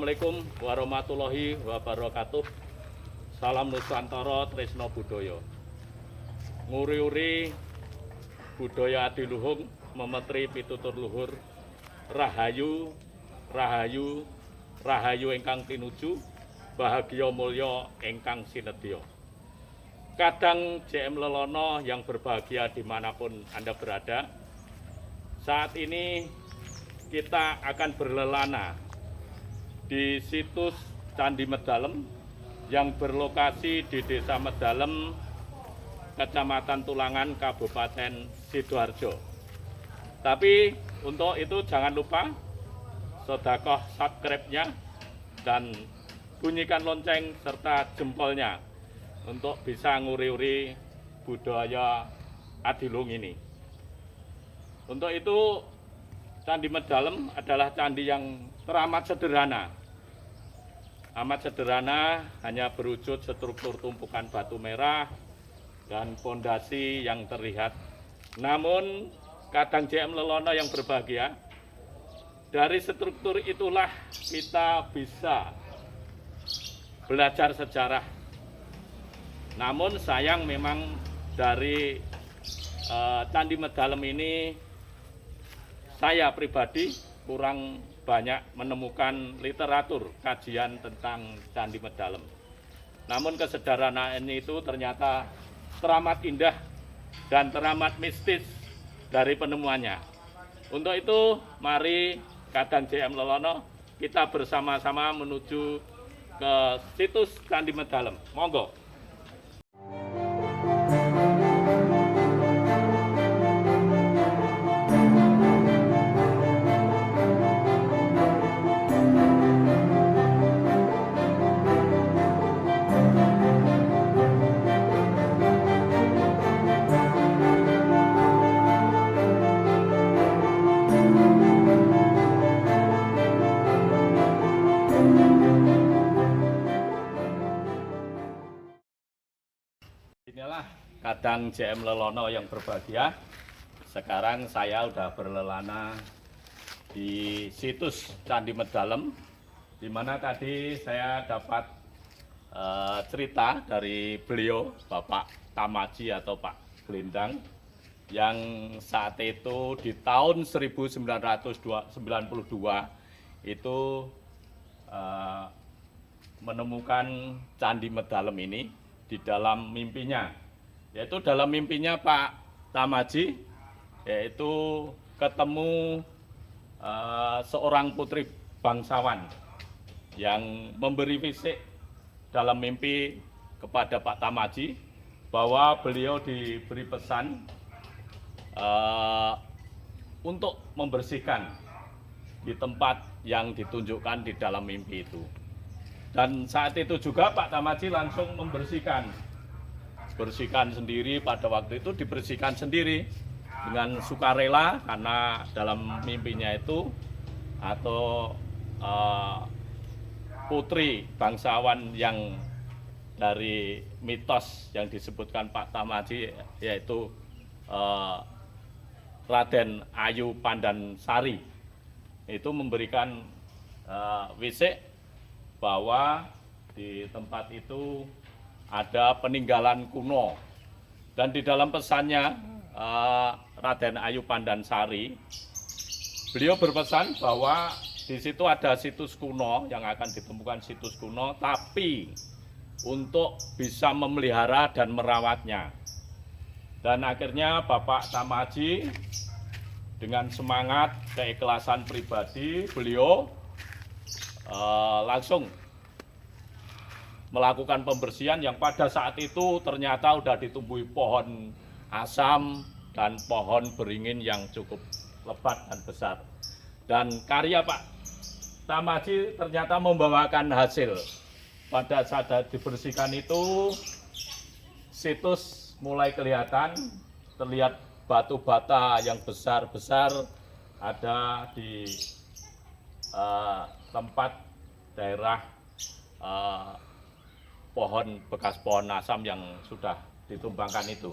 Assalamualaikum warahmatullahi wabarakatuh. Salam Nusantara Tresno Budaya. Nguri-uri budaya adiluhung memetri pitutur luhur. Rahayu, rahayu, rahayu ingkang tinuju, bahagia mulya ingkang sinedya. Kadang JM Lelono yang berbahagia dimanapun Anda berada. Saat ini kita akan berlelana di situs Candi Medalem yang berlokasi di Desa Medalem, Kecamatan Tulangan, Kabupaten Sidoarjo. Tapi untuk itu jangan lupa sedekah subscribe-nya dan bunyikan lonceng serta jempolnya untuk bisa nguri-uri budaya adiluhung ini. Untuk itu Candi Medalem adalah candi yang teramat sederhana. Amat sederhana, hanya berwujud struktur tumpukan batu merah dan pondasi yang terlihat. Namun, kadang JM Lelono yang berbahagia, dari struktur itulah kita bisa belajar sejarah. Namun sayang memang dari Candi Medalem ini, saya pribadi kurang banyak menemukan literatur kajian tentang Candi Medalem. Namun kesederhanaan itu ternyata teramat indah dan teramat mistis dari penemuannya. Untuk itu, mari kadang JM Lelono kita bersama-sama menuju ke situs Candi Medalem. Monggo. Inilah kadang JM Lelono yang berbahagia. Sekarang saya sudah berlelana di situs Candi Medalem, di mana tadi saya dapat cerita dari beliau, Bapak Tamaji atau Pak Glendang, yang saat itu di tahun 1992 itu menemukan Candi Medalem ini di dalam mimpinya, yaitu dalam mimpinya Pak Tamaji, yaitu ketemu seorang putri bangsawan yang memberi fisik dalam mimpi kepada Pak Tamaji bahwa beliau diberi pesan untuk membersihkan di tempat yang ditunjukkan di dalam mimpi itu. Dan saat itu juga Pak Tamaji langsung membersihkan sendiri. Pada waktu itu dibersihkan sendiri dengan sukarela, karena dalam mimpinya itu atau putri bangsawan yang dari mitos yang disebutkan Pak Tamaji, yaitu Raden Ayu Pandansari, itu memberikan wisik bahwa di tempat itu ada peninggalan kuno. Dan di dalam pesannya Raden Ayu Pandansari, beliau berpesan bahwa di situ ada situs kuno yang akan ditemukan, situs kuno, tapi untuk bisa memelihara dan merawatnya. Dan akhirnya Bapak Tamaji dengan semangat keikhlasan pribadi, beliau langsung melakukan pembersihan yang pada saat itu ternyata sudah ditumbuhi pohon asam dan pohon beringin yang cukup lebat dan besar. Dan karya Pak Tamaji ternyata membawakan hasil. Pada saat dibersihkan itu, situs mulai kelihatan, terlihat batu bata yang besar-besar ada di tempat daerah pohon, bekas pohon asam yang sudah ditumbangkan itu.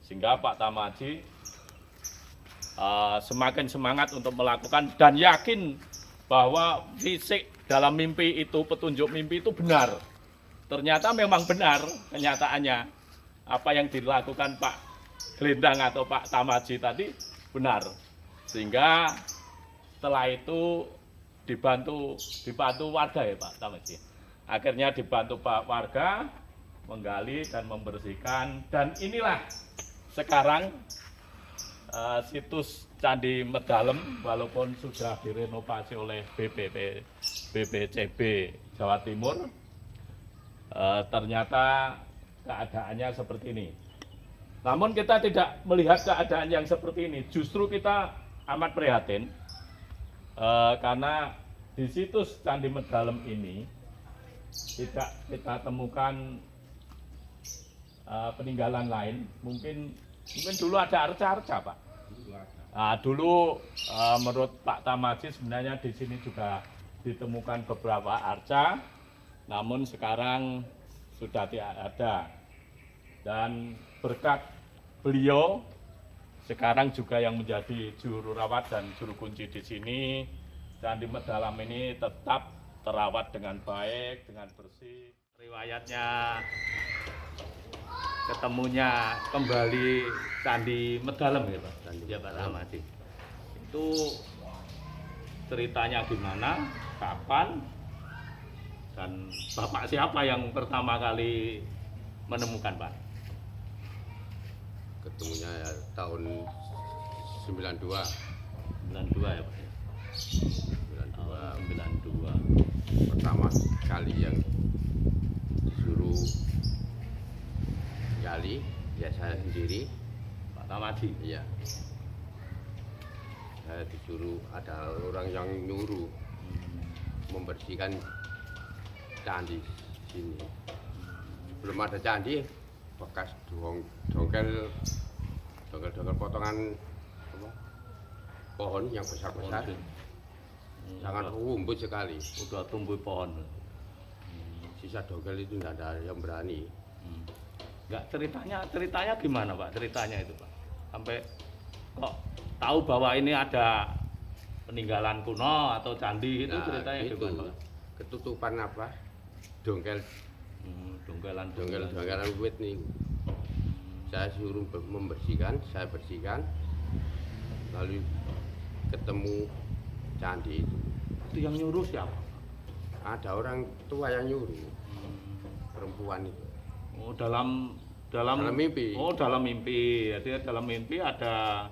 Sehingga Pak Tamaji semakin semangat untuk melakukan dan yakin bahwa fisik dalam mimpi itu, petunjuk mimpi itu benar. Ternyata memang benar kenyataannya. Apa yang dilakukan Pak Glendang atau Pak Tamaji tadi benar. Sehingga setelah itu dibantu warga ya Pak Tamaji. Akhirnya dibantu Pak warga menggali dan membersihkan, dan inilah sekarang situs Candi Medalem walaupun sudah direnovasi oleh BPCB Jawa Timur, ternyata keadaannya seperti ini. Namun kita tidak melihat keadaan yang seperti ini, justru kita amat prihatin karena di situs Candi Medalem ini tidak kita temukan peninggalan lain. Mungkin dulu ada arca-arca Pak. Dulu menurut Pak Tamaji sebenarnya di sini juga ditemukan beberapa arca, namun sekarang sudah tidak ada. Dan berkat beliau sekarang juga yang menjadi juru rawat dan juru kunci di sini, Candi Medalem ini tetap terawat dengan baik, dengan bersih. Riwayatnya ketemunya kembali Candi Medalem ya Pak? Ya Pak Tamaji. Itu ceritanya gimana, kapan, dan Bapak siapa yang pertama kali menemukan Pak? Ketemunya ya tahun 92. 92 ya Pak? 92. Pertama kali yang disuruh gali ya saya sendiri, Pak Tamaji. iya. Saya disuruh, ada orang yang nyuruh membersihkan candi sini. Belum ada candi, bekas dongkel potongan apa, pohon yang besar-besar, sangat rumput sekali. Udah tumbuh pohon. Sisa dongkel itu tidak ada yang berani. Enggak, ceritanya gimana Pak? Ceritanya itu Pak, sampai kok tahu bahwa ini ada peninggalan kuno atau candi itu, Nah, ceritanya itu gimana Pak? ketutupan apa, dongkel dongkelan wit nih. Saya suruh membersihkan, saya bersihkan, lalu ketemu candi itu. Itu yang nyuruh siapa? Ada orang tua yang nyuruh, perempuan itu. Oh, dalam mimpi. Oh, dalam mimpi. Jadi dalam mimpi ada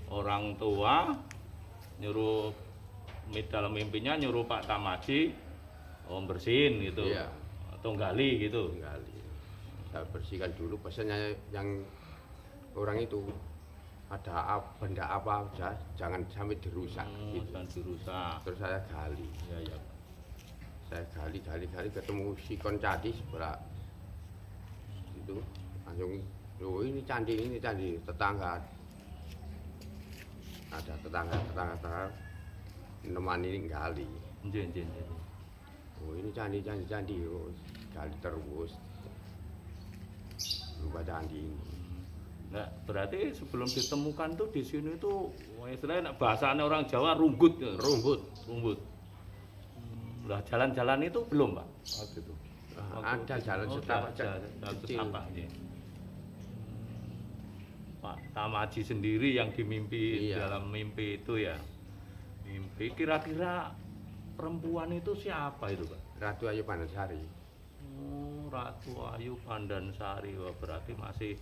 orang tua nyuruh, dalam mimpinya nyuruh Pak Tamaji bersihin gitu. Iya. Atau gali gitu. Gali. Saya bersihkan dulu, pesannya yang orang itu ada benda apa aja jangan sampai dirusak gitu. Jangan dirusak. Terus saya gali. Iya. Saya gali ketemu sikon candi sebelah itu, langsung loh ini candi tetangga, ada tetangga nemani gali. Iya. Oh ini candi oh, gali terus lupa candi ini. Nah, berarti sebelum ditemukan tuh di sini tuh istilahnya bahasanya orang Jawa rumbut. Lah jalan-jalan itu belum Pak waktu itu. Ada jalan setapak ya. Pak Tamaji sendiri yang dimimpi. Iya. Dalam mimpi itu ya. Mimpi kira-kira perempuan itu siapa itu Pak? Ratu Ayu Pandansari. Oh, Ratu Ayu Pandansari. Wah, berarti masih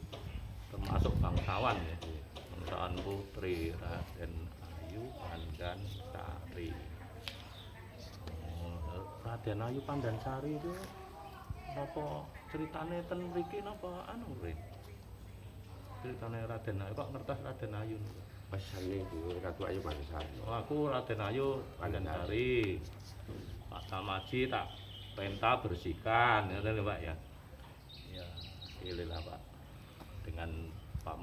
termasuk bangsawan ya. Bangsawan putri Raden Ayu Pandansari. Raden Ayu Pandansari itu apa ceritane ten mriki napa anu Rin? Ceritane Raden Ayu kok ngertos Raden Ayu. Pesan itu Ratu Ayu Pandansari. Oh, aku Raden Ayu Pandansari. Pak Tamaji tak perintah bersihkan, ya Pak ya. Ya, inilah Pak. Dengan Pak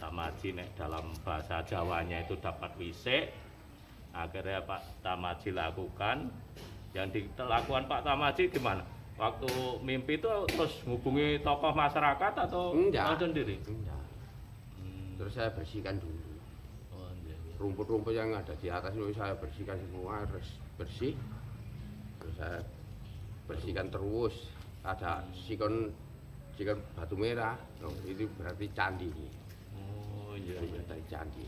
Tamaji nek dalam bahasa Jawanya itu dapat wisik. Akhirnya Pak Tamaji lakukan. Yang dilakukan Pak Tamaji gimana? Waktu mimpi itu terus hubungi tokoh masyarakat atau sendiri? Enggak. Terus saya bersihkan dulu. Oh, iya. Rumput-rumput yang ada di atas itu saya bersihkan semua, harus bersih. saya bersihkan terus. Ada sikon batu merah, itu berarti candi. Oh iya, iya. Dari candi.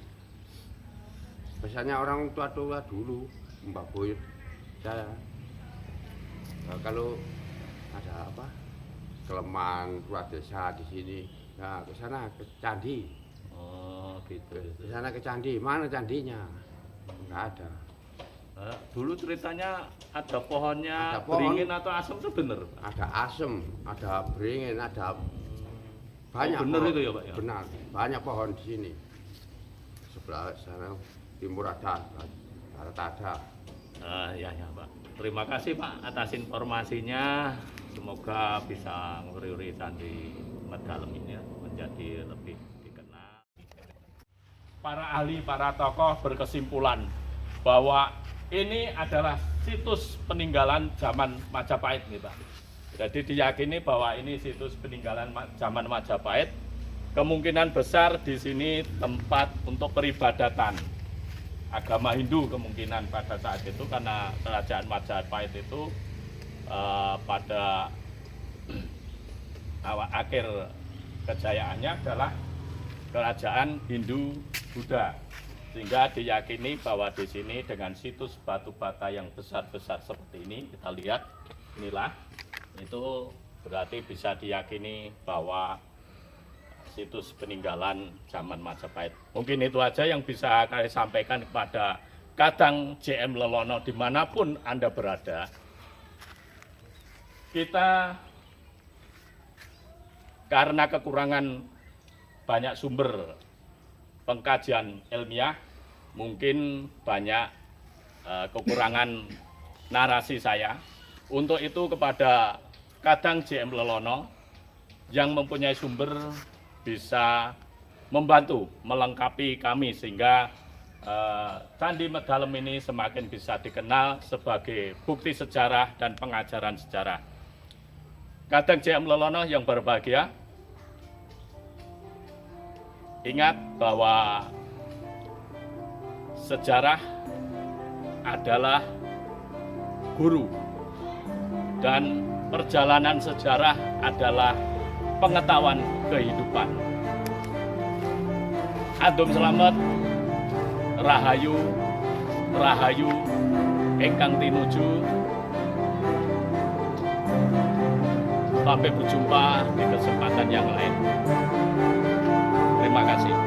Biasanya orang tua-tua dulu Mbak Boy saya kalau ada apa kelemahan tua desa di sini, nah ke sana ke candi. Oh gitu. Ke sana ke candi, mana candinya? Enggak ada. Dulu ceritanya ada pohonnya Ada pohon. beringin atau asam itu bener, Pak? Ada asem, ada beringin, ada banyak. bener pohon. itu ya, Pak, ya? Benar, banyak pohon di sini. Sebelah sana timur ada, barat ada. Ya ya Pak. Terima kasih Pak atas informasinya. Semoga bisa nguri-uri Candi Medalem ini ya, menjadi lebih dikenal. Para ahli, para tokoh berkesimpulan bahwa ini adalah situs peninggalan zaman Majapahit nih Pak. Jadi diyakini bahwa ini situs peninggalan zaman Majapahit. Kemungkinan besar di sini tempat untuk peribadatan agama Hindu kemungkinan pada saat itu, karena kerajaan Majapahit itu pada awal akhir kejayaannya adalah kerajaan Hindu Buddha, sehingga diyakini bahwa di sini dengan situs batu bata yang besar-besar seperti ini, kita lihat inilah, itu berarti bisa diyakini bahwa situs peninggalan zaman Majapahit. Mungkin itu aja yang bisa kami sampaikan kepada Kadang JM Lelono dimanapun Anda berada. Kita karena kekurangan banyak sumber pengkajian ilmiah, mungkin banyak kekurangan narasi saya. Untuk itu kepada Kadang JM Lelono yang mempunyai sumber bisa membantu melengkapi kami sehingga Candi Medalem ini semakin bisa dikenal sebagai bukti sejarah dan pengajaran sejarah. Kadang JM Lelono yang berbahagia, ingat bahwa sejarah adalah guru dan perjalanan sejarah adalah pengetahuan kehidupan. Adum selamat, rahayu, rahayu, engkang tinuju. Sampai berjumpa di kesempatan yang lain. Terima kasih.